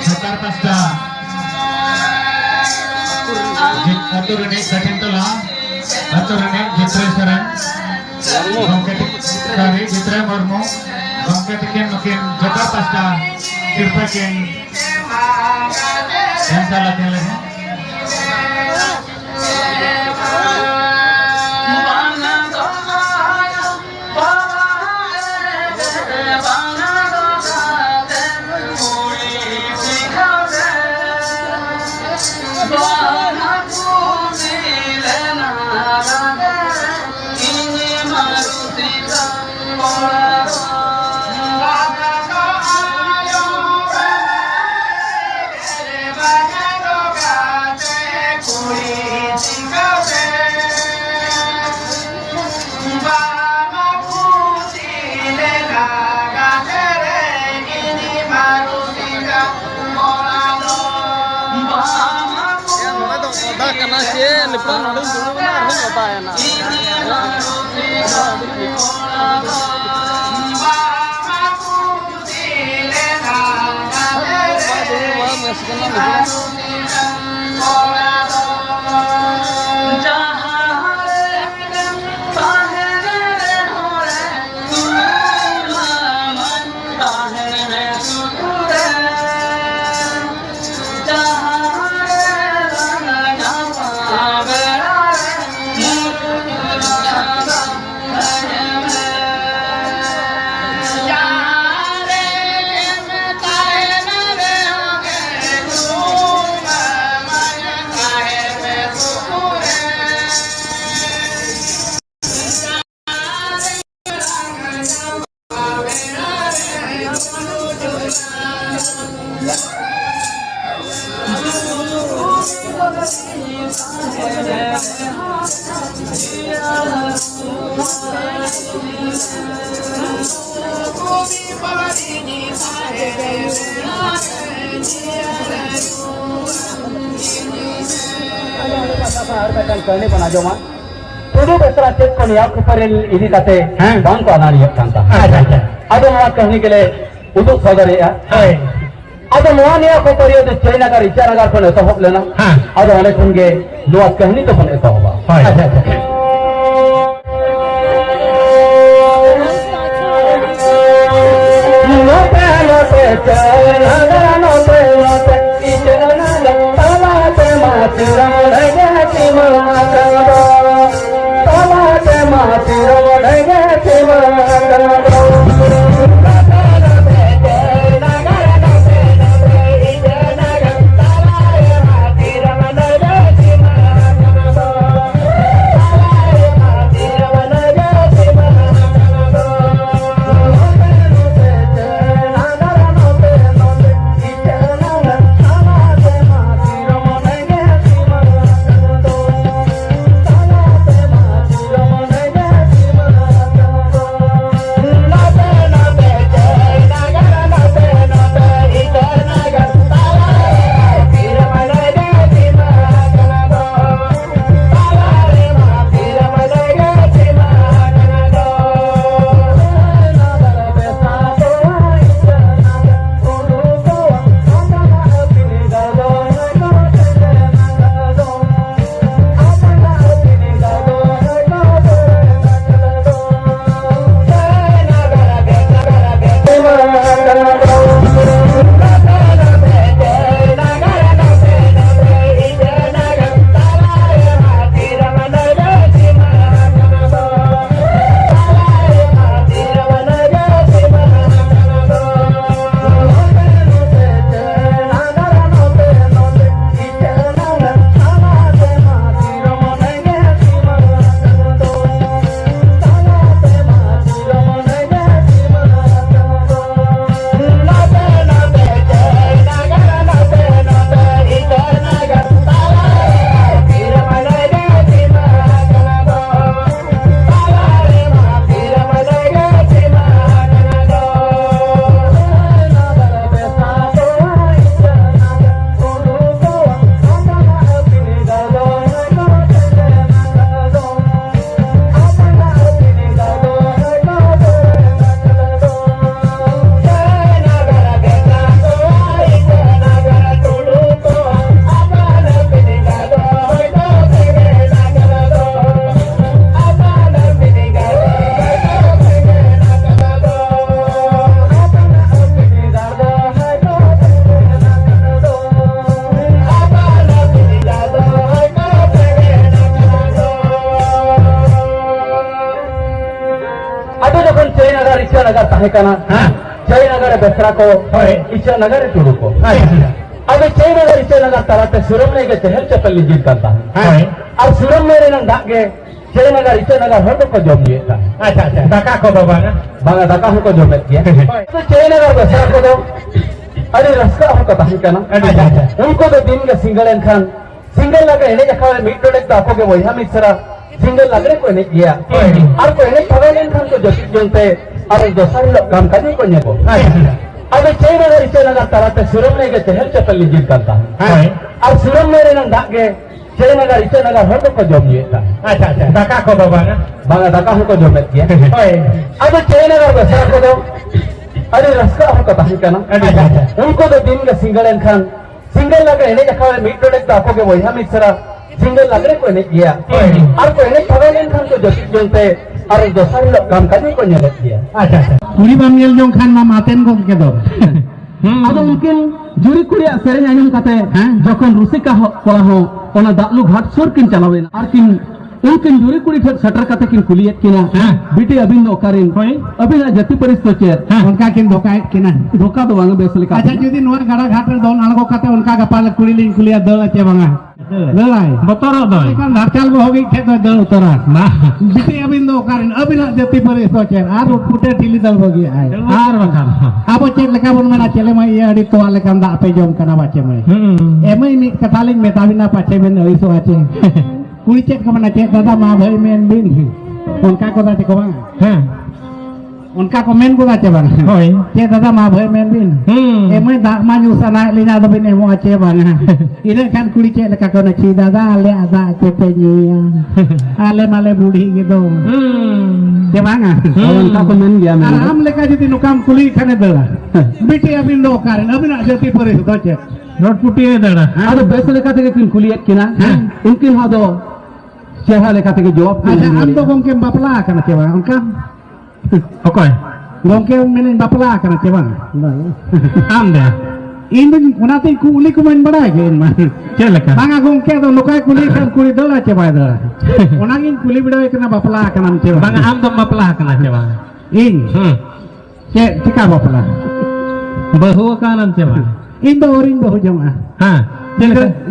Jakarta atur ini Sakintola atur ini Jitra Saran Bangke dari Jitra Mormo Bangke tikin mungkin Jakarta Kirpakin yang salah lagi करने बना जो मान तो Besra check को निया कुपरेल इदी काते बांग को आना नहीं करता अब वहाँ कहने के लिए उदु सदरे है अब वहाँ निया कुपरियो तो चाइना का रिचार अगर पने तो हो लेना अब वाले कुंगे नुआ कहनी तो पने तो होगा नगर ताहे काना जय नगर बेसरा को इच्छा नगर टुडू को अब जय नगर इच्छा नगर ताराते सुरम ने के चहल चपल लिजित करता है और सुरम मेरे नंग दागे जय नगर इच्छा नगर हर को जॉब दिए था अच्छा अच्छा दाका को दो बांगा दाका हो को जॉब किया तो जय नगर बेसरा को दो अरे रास्ता हो को ताहे काना उनको तो दिन के सिंगल लगे इन्हें जखा मीट प्रोडक्ट दाखो के वही हम इस तरह सिंगल लगने को नहीं किया और कोई नहीं पता नहीं था तो जोशी जोनते और दोसर लोग काम करने को नहीं को अब जय नगर इच्छा नगर ताराते सुरम ने के चहल चपल लिजित करता है और सुरम मेरे नंग दागे जय नगर इच्छा नगर हर को जॉब दिए था अच्छा अच्छा दाका को दो बांगा दाका हो को जॉब किया अब जय नगर बेसरा को दो अरे रास्ता हो को ताहे काना उनको तो दिन के सिंगल लगे इन्हें जखा मीट प्रोडक्ट दाखो के वही हम इस तरह सिंगल लगने को नहीं किया और कोई नहीं पता नहीं था तो जोशी जोनते और दोसर लोग काम करने को नहीं किया अच्छा अच्छा कुड़ी बाम नेल जों खान मा मातेन को के दो अब उनकिन जुरी कुड़िया सेरें आंजम काते जखन रुसिका कोला हो ओना दालू घाट सुर किन चलावेना और किन उनकिन जुरी कुड़ी ठेक सटर काते किन कुलियत किना बिटी अबिन ओकारिन अबिन जाति परिस्थिति चेर उनका किन धोकायत किना धोका दो बांगा बेसले का अच्छा जुदी नोर गाड़ा घाट रे दोन आलगो काते उनका गपाल कुड़ी लिन कुलिया दल चे बांगा दलाई बतर दो इकन धारचाल गो होगी थे तो दल उतरा ना बिटी अबिन दो ओकारिन अबिन जाति परिस्थिति चेर आर उठपुटे ढिली दल बगी आय आर बांगा अब चेक लेका बन मेना चले मै ये अडी तो आले kan दा पे जोम कना बाचे मै एमई मी कथालिंग मेताबिना पाचे बेन अइसो आचे कुड़ी चेक कमना चेक दादा मा भाई मेन बिन उनका को दाचे को बांगा उनका को मेन को दाचे बांगा होय चेक दादा मा भाई मेन बिन एमई दा मा युसना लिना दो बिन एमो आचे बांगा इने खान कुड़ी चेक लेका को नची दादा आले आदा के पे निया आले माले बूढ़ी के दो दे बांगा उनका को मेन गया मैं हम लेका जदी नुकाम कुली खाने दला बिटी अबिन दो कारण अबिन जाति परिस्थिति चेक रोड पुटी दड़ा अरे बेसले काते किन कुलियत किना उनकिन हा दो चेहरा लेका ते जॉब अच्छा हम तो गोमके बापला kana cewa उनका ओके गोमके मेने बापला kana cewa am deh इन उनाते कुली को मन बड़ा है इन मान चल का बांगा गोमके तो नुकाय कुली kan कुली दला cewa दला उनागिन कुली बिडा kana बापला kana cewa Banga am तो बापला kana cewa इन ce cika बापला बहु kana cewa इन दो और इन बहु जमा हां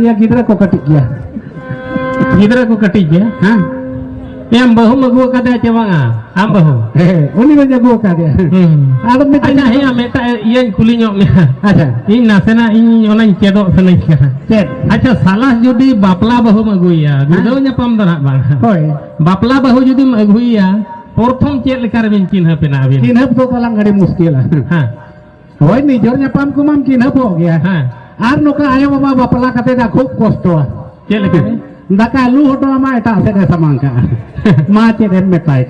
ये गिदरा को कटिक गया गिदरा को कटिक गया हां yang bahu magu kada cewanga am bahu uni baja go kada ada meta aja ya meta iya kulinya aja ini nasena ini orang cedok seneng ced aja salah judi bapla bahu magu ya gudonya pam dana bang hoy bapla bahu judi magu ya प्रथम check लेकर बिन चिन्ह पे ना बिन चिन्ह तो कलंग घड़ी मुश्किल है हां होय निजरnya pam kumam चिन्ह हो गया हां आर नोका आयो बाबा बापला कते दा खूब कष्ट चेक लेकर दाका लू हटो मा एटा से दे समांका मा चेक मेताय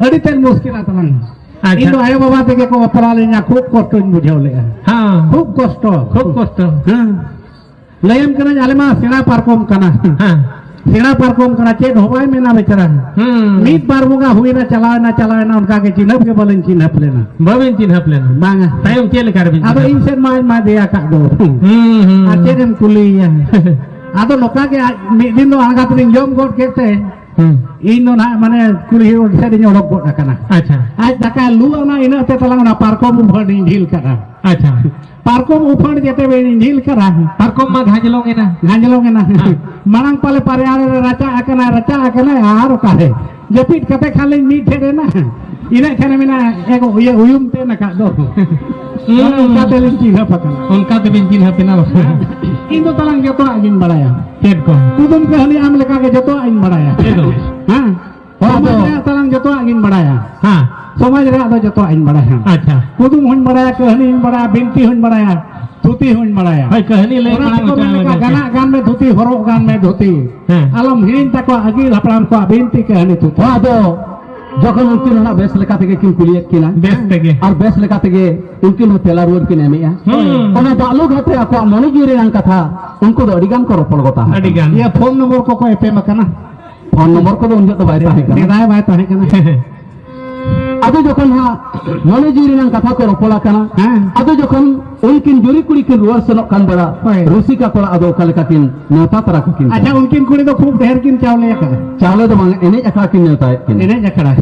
अड़ी तेन मुश्किल तलंग इन आयो बाबा ते को बापला लेना खूब कष्ट बुझावले हां खूब कष्ट हां लयम कना आले मा सेना पारकोम कना हां सेना पारकोम कना चेक होबाय मेना बेचारा मीत बार मुगा हुईना चलाना उनका के चिन्ह के बोलन चिन्ह प्लेना बबिन चिन्ह प्लेना बांगा तायम चेक लेकर बिन अब इनसे मा दिया का दो आचे देम कुलिया आदो लोका के दिन दो आगा तरिन जम गोट केते इन दो ना माने कुली से दिन ओडक गोट kana अच्छा आज दाका लू ना इन ते तलांग ना पारकोम उफड़ ढील करा अच्छा पारकोम उफड़ जेते बे ढील करा पारकोम मा घांजलोगे ना मांग पाले पारियार रचा आकना आर काहे जपीट कते खाली मीट थे ना इने खाने में ना एक ये उयुम ते ना का दो उनका ते चिन्ह पकना उनका ते चिन्ह पेना इन तो तलांग जतो आगिन बड़ाया चेक को कुदुम कहली आम लेका के जतो आगिन बड़ाया हां समाज रे तलांग जतो आगिन बड़ाया हां समाज रे आदो जतो आगिन बड़ाया अच्छा कुदुम हुन बड़ाया कहनी बड़ाया बिनती हुन बड़ाया धोती हुन बड़ाया भाई कहनी ले गाना गान में धोती हरो गान में धोती आलम हिरिन तको आगी हपड़ाम को बिनती कहनी तू आदो जखन उनकिन ना बेस लेका तेगे किन कुलियत किना बेस तेगे और बेस लेका तेगे उनकिन हो तेला रुवर किन एमिया ओना दालू घाटे ako मनु जुरे रंग कथा उनको दो अडिगान को रोपड़ गोता अडिगान ये फोन नंबर को एपे मकना फोन नंबर को उन तो बाय ताहे कना बाय ताहे कना अदो जखन हा मनु जुरे रंग कथा को रोपड़ा कना अदो जखन उनकिन जुरी कुड़ी किन रुवर सनक कान बड़ा रुसिका कोला अदो कलका किन नेता तरा किन अच्छा उनकिन कुड़ी तो खूब ढेर किन चावले का चावले तो मांग एने अखड़ा किन नेता किन एने अखड़ा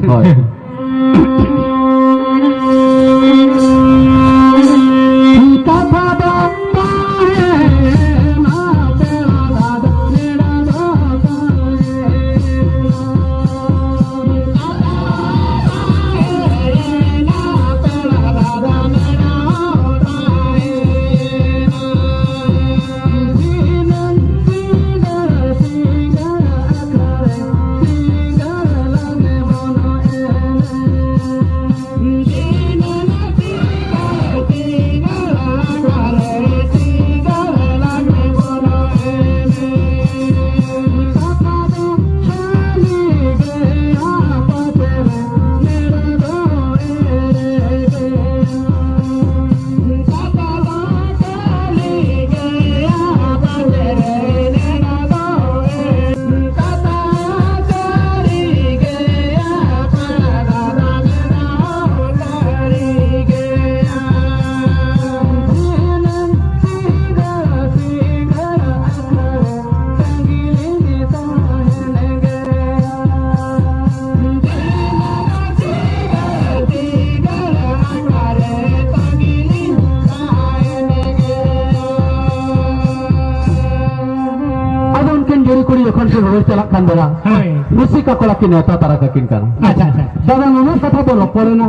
ruwar celak kan bera rusika kola kin neta tara kakin kana Acha acha. dalam nama kata bola porena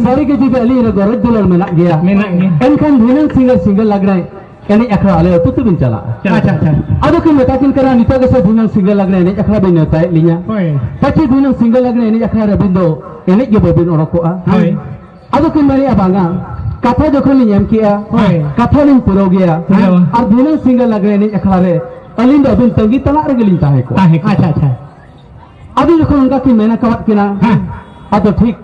sari ke juga ali ne gorot dular menak dia Menak ni. enkan dinang single lag rahe ini akhra ale putu bin cala Acha acha. ado kin neta kin kana nita ke dinang single lag rahe ini akhra bin neta linya Hoi. pachi dinang single lag rahe ini akhra rabindo ini ge babin orokoa Hoi. ado kin mari abanga kata jokon ni nyam kiya Hoi. kata ning puro gya Purawa. ar dinang single lag rahe ini akhra re alin do bin tangi tala regelin tahe ko Tahe ko. Acha acha. अभी जखन उनका की मैंने कवत किना हाँ। अब तो ठीक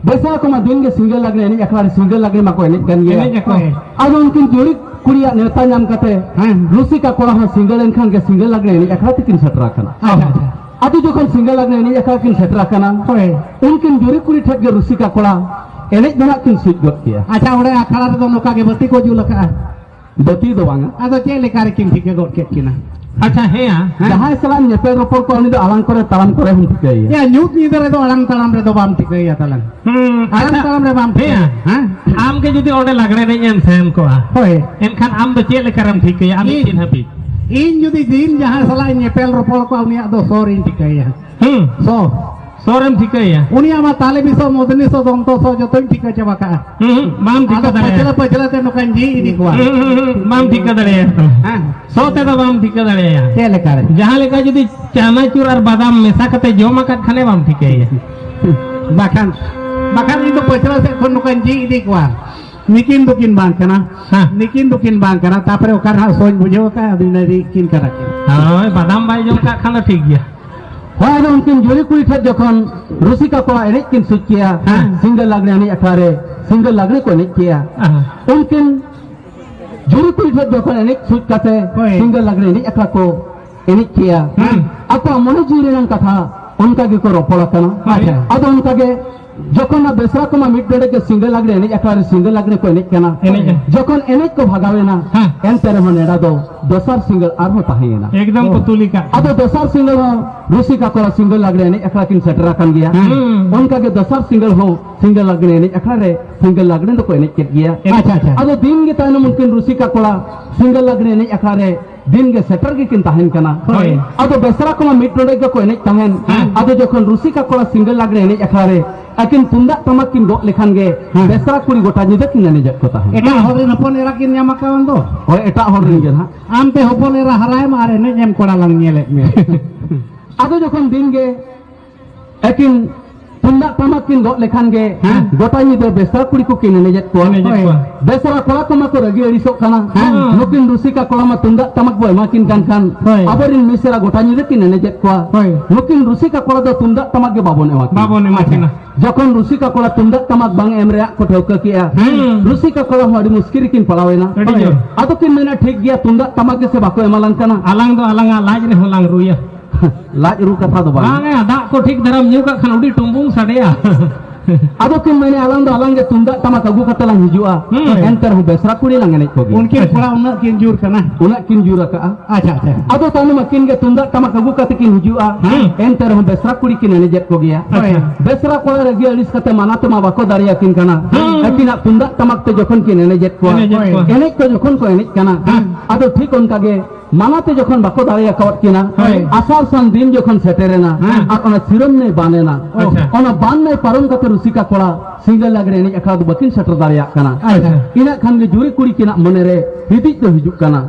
वैसा को दिन के सिंगल लगने नहीं अखबार सिंगल लगने में कोई नहीं गन Enej ako eh. अब उनकी जोड़ी कुड़िया नेता नाम कहते हाँ। रूसी का कोड़ा हाँ सिंगल इनखान के सिंगल लगने नहीं अखबार तिकिन सटरा करना Acha acha. अभी जखन सिंगल लगने नहीं अखबार किन सटरा करना Hoi. उनकी जोड़ी कुड़ी ठग के रूसी का कोड़ा एनेज बना किन स्विच गोत किया Acha ore akhara re do noka ge bati ko jula ka. बती दो Vanga Ado che le kare kin thike got ket kina. Acha he ya. जहाँ सलाम नेपेल रोपड़ को उन्हीं आलान करे तालाम करे हम ठीक है Ya nyut ni dare do alang talam re do bam thike ya talan. Alang talam re bam thike. Ha? आम के जुदी ओडे लागड़े नहीं एम सेम को Hoi. एनखान आम दो चेले करम ठीक है आम Ih. Chin happy In judi din jahan salah nyepel ropol ko unia do sorin thike ya. So सोरम ठीक है उनी ama tale biso modni so dom to so joto thike chaba ka. माम ठीक Ada दड़े pajala pajala te nokan ji ini ko. माम ठीक दड़े Ha? सोते तो माम ठीक दड़े Che le kare. जहाँ लेका जुदी चानाचूर और बादाम मेसा कते जोमा कट खाने माम ठीक है Bahkan itu pajala se kon nokan ji ini ko. Nikin dukin bang kana. हाँ Nikin dukin bang kana tapre okan ha soin bujo ka adinari kin karakin. हाँ बादाम भाई जो का खाना ठीक गया हाँ तो उनकी जोड़ी कुड़ी ठग जखन रूसी का कोड़ा एनेज किन स्विच किया सिंगल लगने नहीं अखारे सिंगल लगने को नहीं किया उनकिन जोड़ी कुड़ी ठग जखन एनेज स्विच करते Hoi. सिंगल लगने नहीं अखा को एनेज किया apa mana jiri nang kata उनका के को रोपड़ा करना Hoi. अब उनका के जखन ना बेसरा को मिट डे के सिंगल लगने नहीं अखारे सिंगल लगने को एनेज करना एनेज। जखन एनेज को भगावे ना हाँ। एन तेरे हो नेड़ा दो दोसर सिंगल आर होता है ना एकदम पुतुली का अब दोसर सिंगल हो रूसी का कोड़ा सिंगल लगने नहीं अखरा किन सेटरा kan गया उनका के दोसर सिंगल हो सिंगल लगने नहीं अखरा रे सिंगल लगने तो कोई नहीं किया गया Acha acha. अब दिन के ताने मुमकिन रूसी का कोड़ा सिंगल लगने नहीं अखरा रे दिन के सेटर के किन ताहन कना Hoi. अब बेसरा को मिट नोडे के कोई नहीं ताहन अब जखन रूसी का कोड़ा सिंगल लगने नहीं अखरा रे अकिन पुंदा तमक किन गो लेखान गे बेसरा कुड़ी गोटा जिदे किन ने जक को ताहन Eta horin hopon era kin nyama kawan do. और एटा हर रिंगे ना Am te hopon era harai mare ne jem koda lang nyelek me. आदो जखन दिन गे एकिन तुंदा तमक किन गो लेखान गे गोटा निदे बेसरा कुड़ी को किन नेजेत को बेसरा कोड़ा को मा को रगी अड़िसो खाना नुकिन रूसी का कोड़ा मा तुंदा तमक बो एमा किन कान Hoi. अबरिन मिसेरा गोटा निदे किन नेजेत को Hoi. नुकिन रूसी का कोड़ा दो तुंदा तमक गे बाबोन एमा किन। बाबो ने माचिना जखन रूसी का कोड़ा तुंदा तमक बांग एम रे को ठोका किया रूसी का कोड़ा हमारी मुश्किल किन पड़ावेना अड़ी जो। आदो किन मेना ठीक गया तुंदा तमक के से बाको एमा लंकाना आलांग दो आलांग लाज ने होलांग रुया लाज रू कथा दो बांग बांगे दाग को ठीक धरम न्यू का खान उड़ी टुम्बुंग सड़ेया आदो किन मैंने आलंग गे तुंदा तमक अगु कते lang हिजुआ एंटर हो बेसरा कुड़ी lang एनेज कोगी Unkin koda una kin jur kana. उना किन जुरा का Acha acha. आदो तानु मकिन गे तुंदा तमक अगु कते किन हिजुआ एंटर हो बेसरा कुड़ी किन एनेज को गया Hoi. बेसरा कोड़ा रगी अलिस कते माना तो मा बाको दारिया किन कना एकिना तुंदा तमक ते जखन किन एनेज को एनेज को। एनेज को जखन को एनेज कना आदो ठीक उनका गे मानाते जखन बाको दारिया कवत किना आसार सन दिन जखन सेटेरेना और ओना सिरम ने बानेना अच्छा। ओना बान ने पारम कते रूसी का कोड़ा सिंगल लगने एनेज अखा दो बकिन सेटर दारिया कना Acha. ina khan ge juri kuri kina monere hidik do hijuk kana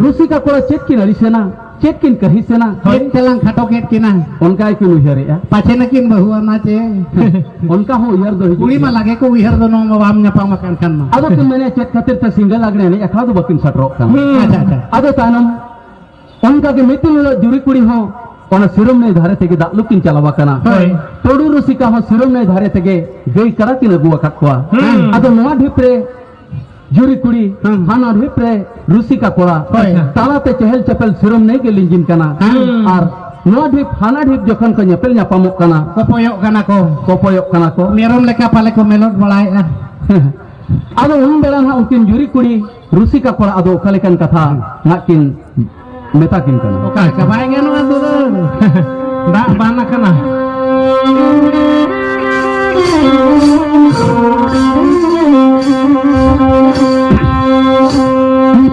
rusi ka kora chet kin arisena chet kin kahisena Kin telang khato ket kina. onka ai kinu here ya Pache na kin bahu na che. onka ho yar do Uli hijuk ma lage ko wihar do no ma bam nyapa makan kan ma. ado kin mene chet khatir ta single lagne ne akha do bakin satro kana Acha acha. ado tanam onka ge mitin lo juri kuri ho ona sirum ne dhare tege da lukin chalawa kana Hoi. todu rusi ka ho sirum ne dhare tege gei kara kin agu akwa ado noa dhipre juri kuri hana dhipre rusi ka kora Hoi. तालाते चहल चपल सिरम नहीं के लिंजिन कना और नोआ ढिप हाना ढिप जखन को ñepel ñapamok kana Kopoyok kana ko. kopoyok kana ko Merom leka pale ko melot balai ah. ado un belan ha unkin juri kuri rusi ka kora ado kalekan katha ngakin metakin kana Oka kabayangan no adu. दाग बाना खाना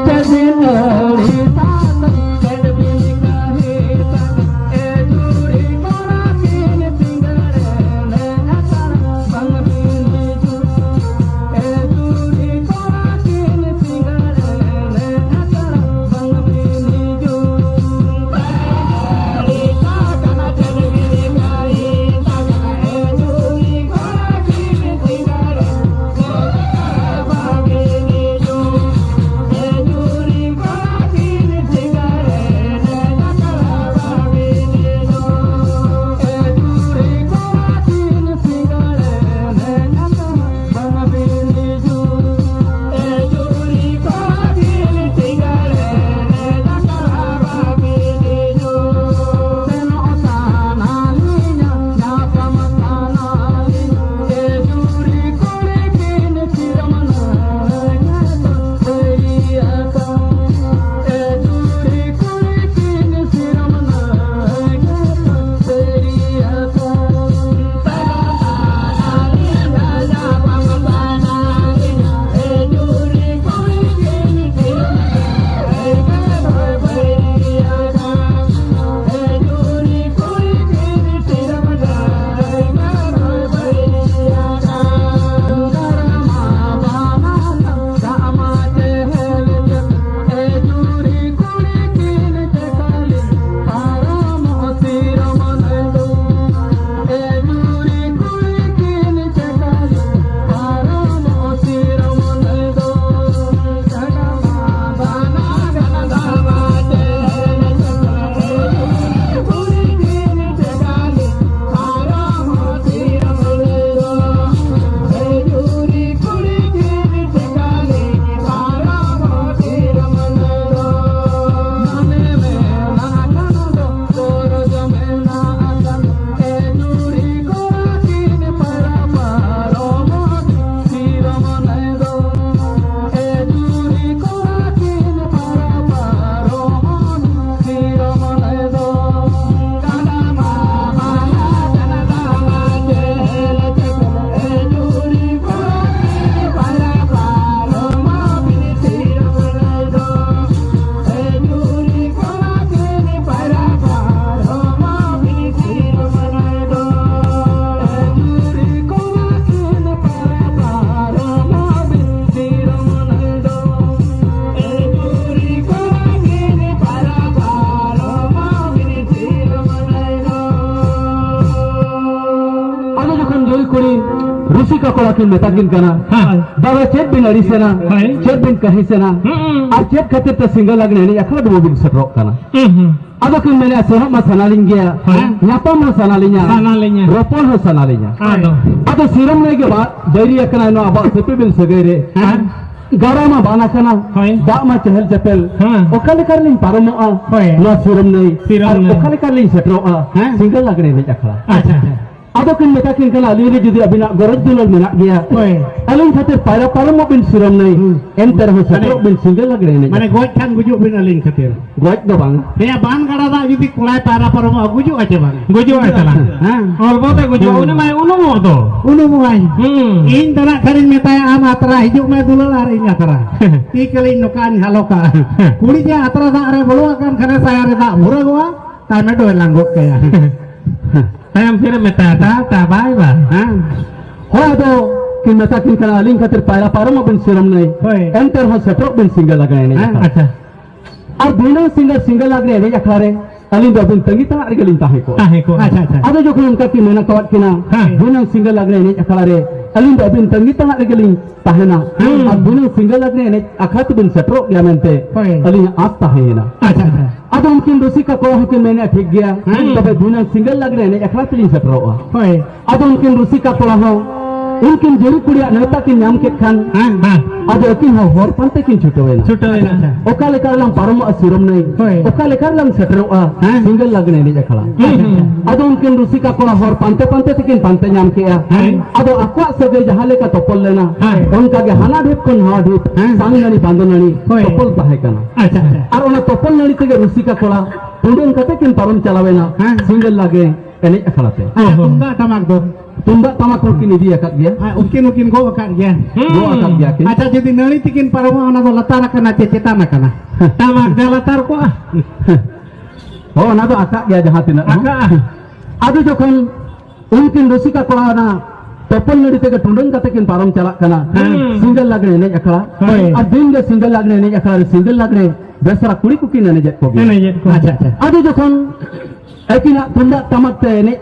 चले तान कड़बिन काहे तान जुल कुड़ी रुसिका कोड़ा किन मेताकिन कना बाबा चेत बिन अड़ीसेना चेत बिन कहिसेना और चेत खातिर त सिंगल लगने नहीं अखला दो बिन सटरोक कना अदो किन मैंने सेहत मा सनालिंग गया न्यापा मा सनालिंगा रोपन हो सनालिंगा अदो सिरम नहीं के बाद डेरी अकना नो अब सेपे बिन सगेरे गारा मा बाना कना दा मा चहल चपेल ओकाले करलिन पारमो आ नो सिरम नहीं ओकाले करलिन सटरो आ सिंगल लगने नहीं अखला अच्छा अदो किन मेता किन कला अलीने जुदी अबिना गरज दुलल मेना गया अलिन खातिर पायरा पारमो बिन सिरम नहीं एन तरह सटरो बिन सिंगल लगने नहीं माने गोज खान गुजु बिन अलिन खातिर गोज दो बांग हे बान गड़ा दा जुदी कोलाय पायरा पारमो गुजु आचे बांग गुजु आचला हां अलबते गुजु उने माय उनुमो दो उनुमो आई इन तना खरिन मेताय आम आतरा हिजुक मे दुलल आर इन आतरा ती कलिन नोकान हालोका कुड़ी जे आतरा दा रे बलुआ कान खने साया रे दा मुरगवा ता मे दो लांगोक कया तयम फिर मेता ता बाय बा हां हो दो कि मेता किन कना अलिन खातिर पायरा पारमो बिन सिरम नहीं एन तरह सटरो बिन सिंगल लगने नहीं अच्छा और बिना सिंगल लगने नहीं अखलारे अलिन दो बिन तंगी ता अरगलिन ताहे को अच्छा अच्छा अदो जो उनका की मेना कवट किना बिना सिंगल लगने नहीं अखलारे अलिन दो बिन तंगी ता अरगलिन ताहेना और बिना सिंगल लगने नहीं अखत बिन सटरो गया मेनते अलिन आस ताहेना अच्छा अच्छा अदो उनकिन रुसी का कोह के मैंने ठीक गया तबे बिना सिंगल लगने नहीं अखला तिलिन सटरो अदो उनकिन रुसी का कोह हो उनकिन जरूर कुड़िया नेता की नाम के खान अदो किन हो होर पंते किन छुटवेना ओकाले करलम पारम असुरम नहीं ओकाले करलम सटरोआ सिंगल लगने नहीं अखला अदो उनकिन रुसी का कोड़ा होर पंते पंते तिकिन पंते नाम किया अदो अक्वा सगे जहाले का तोपल लेना उनका के हाना ढेप कोन हावा ढेप सांगननी बांदननी तोपल ताहे कना अच्छा और ओना तोपल ननी तेगे रुसी का कोड़ा तुंडन कते किन पारम चलावेना सिंगल लागे एने अखलाते तुंगा टमाक दो तुंगा टमाक को किन इदी अकत गया उनकिन गो अकत गया किन अच्छा जदी नली तिकिन पारम ओना दो लतार कना चेता कना टमाक दे लतार को हो ना तो अकत गया जहां तिना आदि जोखन उनकिन रुसिका कोड़ा ना तोपल नड़ी तेगे टुंडन कते किन पारम चला कना सिंगल लगने नहीं अखला और दिन के सिंगल लगने नहीं अखला सिंगल लगने बेसरा कुड़ी को किन ने जेट को अच्छा अच्छा आदि जोखन एकिना तुंदा टमाक ते ने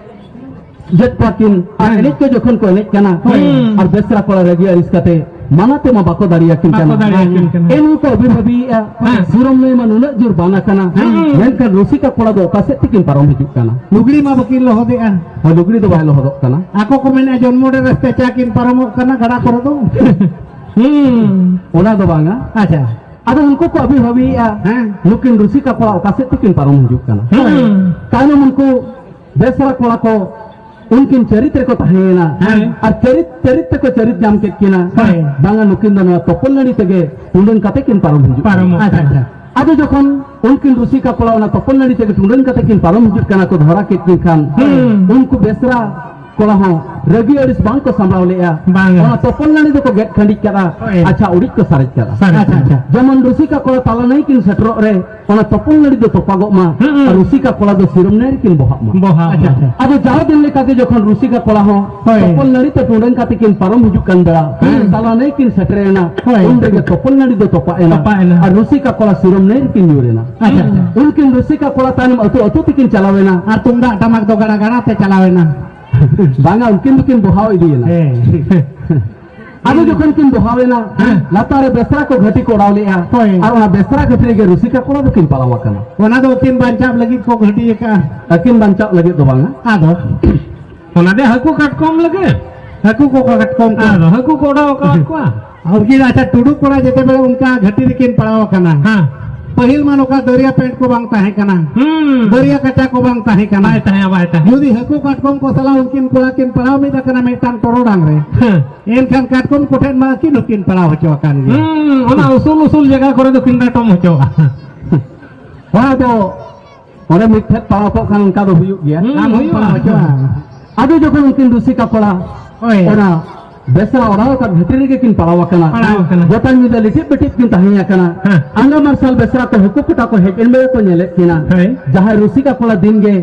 जेट पाकिन एने के जोखन को एने कना और बेसरा कोड़ा रगिया रिस्काते मानाते मा बाको दारिया किन कना एनु को अभिभावी सिरम नहीं मनुना जुर बाना कना मेनका रुसिका कोड़ा दो कासे तिकिन पारम हिजुक कना लुगड़ी मा बकिन लो होदे आ हो लुगड़ी दो बायलो होदो कना आको को मेने जन्मो रे रस्ते चाकिन पारम कना गड़ा करो दो ओना दो बांगा अच्छा अदो उनको को अभिभावी नुकिन रुसिका कोड़ा कासे तिकिन पारम हिजुक कना कानो उनको बेसरा कोड़ा को उनकिन चरित्र को तहेना और चरित्र को चरित्र जाम के किना बांगा नुकिन दना तोपल नड़ी तेगे टुंडन कते किन पारम हिजुक अच्छा अच्छा अदो जोखन उनकिन रुसिका कोड़ा ओना तोपल नड़ी तेगे टुंडन कते किन पारम हिजुक कना को धरा के किन खान उनको बेसरा कोड़ा हो रगी अड़िस बांग को संभाव लेया ओना तोपल नड़ी दो को गेट खंडी करा अच्छा उड़िक को सारेज करा अच्छा अच्छा जमन रुसिका कोड़ा ताला नहीं किन सटरो रे ओना तोपल नड़ी दो तोपागो मा और रुसिका कोड़ा दो सिरम नहीं किन बोहा अच्छा अच्छा अदो जाओ दिन ले काते जोखन रुसिका कोड़ा हो तोपल नड़ी तो टुंडन काते किन पारम हिजुक कंदा ताला नहीं किन सटरेना उन देगे तोपल नड़ी दो तोपाएना और रुसिका कोड़ा सिरम नहीं किन यूरेना अच्छा अच्छा उनकिन रुसिका कोड़ा तानम अतु तिकिन चलावेना और तुंगा टमाक दो गड़ा गड़ा ते चलावेना बांगा उनकिन बोहाव इदीना अदो जोखन किन बोहावेना लतारे बेसरा को घटी को उड़ावलेया और ओना बेसरा घटी के रुसिका कोड़ा दो किन पालावा कना ओना दो किन बांचाव लगी को घटी का किन बांचाव लगी दो बांगा आदो ओना दे हकु काटकोम लगे हकु को काटकोम आदो हकु को उड़ाव का और की अच्छा टुडू कोड़ा जेते बेले उनका घटी किन पड़ावा कना हां पहिल मानो का दरिया पेंट को बांगता है कना दरिया कच्चा को बांगता है कना यदि हकु काटकोम को सला उनकिन कोड़ा किन पड़ाव में दकना में टांग टोरो डांग रे एन खान काटकोम कोठेन मा किन पड़ाव होचो कान ओना उसूल जगह करे दो किन टम होचो वा दो ओरे मिठे पड़ाव को खान उनका दो हुयु गया नाम हुयु होचो आदि जो उनकिन रुसिका कोड़ा ओना बेसरा ओराव का भीतरी के किन पड़ावा कना गोतान में लिटिप बिटिप किन ताहिया कना अंगा मार्शल बेसरा को हुकु कुटा को हेकेन में को नेले किना जहां रुसिका कोला दिन गे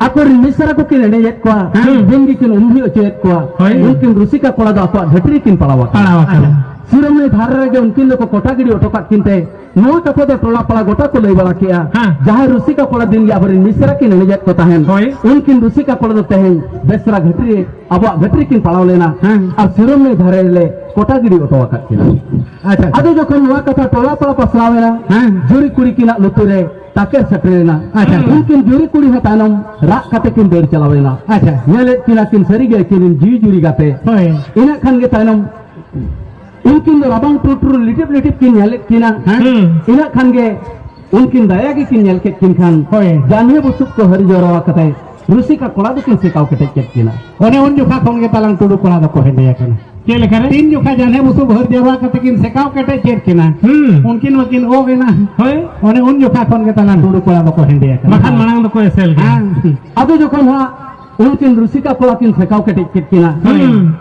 आकोर मिसरा को किन ने येत को दिन गे किन उम्ही ओचेत को उनकिन रुसिका कोला दा तो भीतरी किन पड़ावा सिरमने धारे रगे उनकिन को कोटा गिड़ी ओटोका किनते नोआ कथे दे टोला पड़ा गोटा को लई बड़ा किया जहां रुसिका कोड़ा दिन गे अबरिन मिश्रा की ननिजत को तहन उनकिन रुसिका कोड़ा दो तहन बेसरा घटरी अब घटरी किन पड़ाव लेना और सिरमने धारे ले कोटा गिड़ी ओटोवा किना अच्छा आदो जखन नोआ कथा टोला पड़ा पसलावेना जुरी कुड़ी किना लुतुरे ताके सटरेना अच्छा उनकिन जुरी कुड़ी है तानम राग कते किन देर चलावेना अच्छा नेले किना किन सरी गे किन जी जुरी गाते इना खान गे तानम उनकिन रबांग टुटुर लिटिप लिटिप किन नेले किना इना खान गे उनकिन दया के किन नेल के किन खान जानिए बुसुक को हरि जोरावा कते रुसिका कोड़ा दो किन सिकाव कते केट किना ओने उन जुखा खोन गे तालांग टुडु कोड़ा दो को हेंदिया कना के लेखा रे तीन जुखा जाने बुसुक हरि जोरावा कते किन सिकाव कते केट किना उनकिन वकिन ओ गेना होय ओने उन जुखा खोन गे तालांग टुडु कोड़ा दो को हेंदिया कना मखान मांग दो को एसेल आदो जोखन हा उनकिन रुसिका कोड़ा किन सिकाव कते केट किना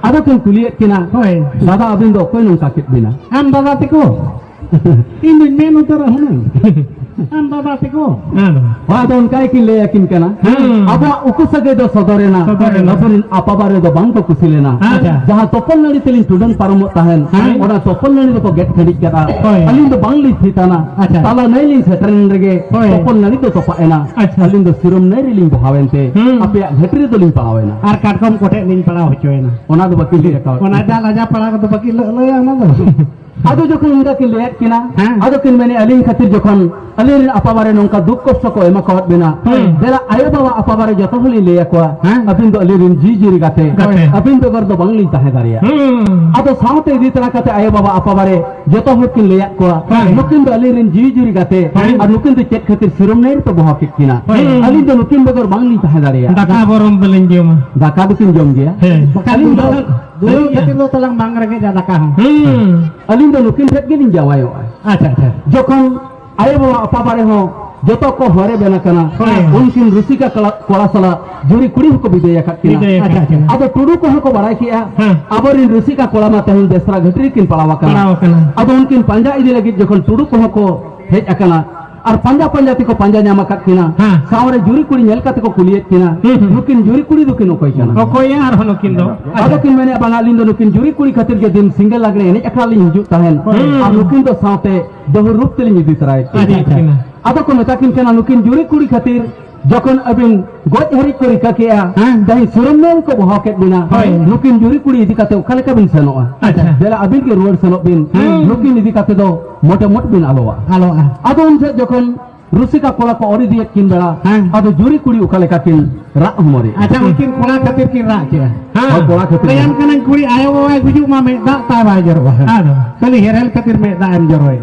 आदो किन कुलियत किना होय दादा अबिन दो कोई नुका केट बिना आम दादा तिको इन मेन उतर हुन आम दादा तिको वादो उनका किन ले किन कना अब उकुसगे दो सदरेना अबरिन आपाबारे दो बांग को कुसिलेना जहां तोपल नड़ी तेलिन टुडन पारमो ताहन ओना तोपल नड़ी दो को गेट खड़ी करा अलिन दो बांग ली थीताना ताला नैलिन सेटरन रगे तोपल नड़ी तो तोपाएना अलिन दो सिरम नैरिलिन बहावेनते अपे घटरी दो लिन पावेना आर काटकम कोटे लिन पड़ा होचोयना ओना दो बकिल रका ओना जा लाजा पड़ा दो बकिल लया ना दो आदो जखन उनका किन लेट किना आदो किन मैंने अलिन खातिर जखन अलिन अपाबारे नोंका दुख कष्ट को एमा को बिना देला आयो बाबा अपाबारे जतो हली ले को अबिन दो अलिन जी जी गाते अबिन दो गर दो बंगली ताहे दारिया आदो साउते इदी तरह काते आयो बाबा अपाबारे जतो हल किन ले को नुकिन दो अलिन जी जी गाते और नुकिन दो चेक खातिर सिरम नेर तो बहा किना अलिन दो नुकिन बगर बंगली ताहे दारिया दाका बरम बलिन जोमा दाका दो किन जोम गया अलिन दो दो खातिर दो तलंग मांग रगे ज्यादा का अलिन दो नुकिन ठेक गिन जावायो अच्छा अच्छा जखन आयो बाबा अपाबारे हो जतो को हरे बेना कना उनकिन रुसिका कोड़ा सला जुरी कुड़ी को विदेय किना अब टुडु को बड़ाई किया अबरिन रुसिका कोड़ा मा तहन देसरा घटरी किन पड़ावा कना अब उनकिन पंजा इदी लगी जखन टुडु को हेज अकना और पंजा पंजाती को पंजा न्यामा किना सावरे जुरी कुड़ी नेल कते को कुलियत किना नुकिन जुरी कुड़ी दो किन कोई कना कोई यार हो नुकिन दो आदो किन मैंने बंगालिन दो नुकिन जुरी कुड़ी खातिर के दिन सिंगल लागरे एने एकला लिन हिजु ताहेन और नुकिन दो सावते दोहर रूप तेलिन इदी तराय आदो को मेता किन कना नुकिन जुरी कुड़ी खातिर जखन अबिन गोज हरि को रिका किया दही सुरमनेल को बहा के बिना नुकिन जुरी कुड़ी इदी काते ओखाले का बिन सनोआ देला अबिन के रोड सनो बिन नुकिन इदी काते दो मोटे मोट बिन आलोआ आदो उनसे जखन रुसिका कोड़ा को ओरी दिए किन बेला आदो जुरी कुड़ी ओखाले का किन रा हमरे अच्छा उनकिन कोड़ा खातिर किन रा के हां कोड़ा खातिर लेन कनन कुड़ी आयो बाय गुजु मा में दा ता बाय जरवा हां कली हेरल खातिर में दा एम जरोय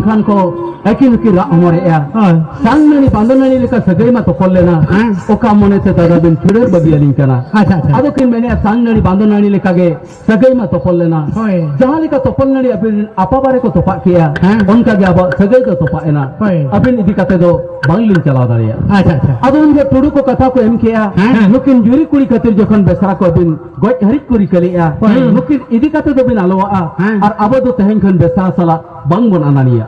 खान को Ekin kira umur ya. Sang nani pandan nani leka sagai ma topol lena. Oka mone te tada bin thuder bagi alin kana. Ado kin mene sang nani pandan nani leka ge sagai ma topol lena. Jahan leka topol nani abin apa bare ko topak kia. Onka ge aba sagai ko topak ena. Abin idi kate do banglin chala dariya. Ado unge tudu ko kata ko em kia. Nukin juri kuri katir jokhan besara ko abin goj harik kuri kali ya. Nukin idi kate do bin aloa ar abo do tehen kan besara sala bangbon ananiya.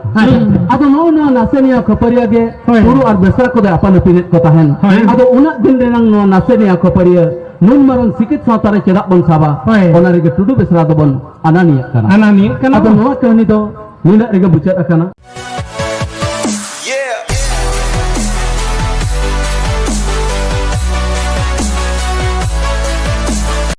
Ado mau na nasenia kaparia ge turu ar besara ko da apa nepinit ko tahen. Ado unak din renang no nasenia kaparia nun marang sikit satare cedak bon saba. Onari ge tudu besara do bon ananiya kana. Ado no kahani do nindak rega bucat akana.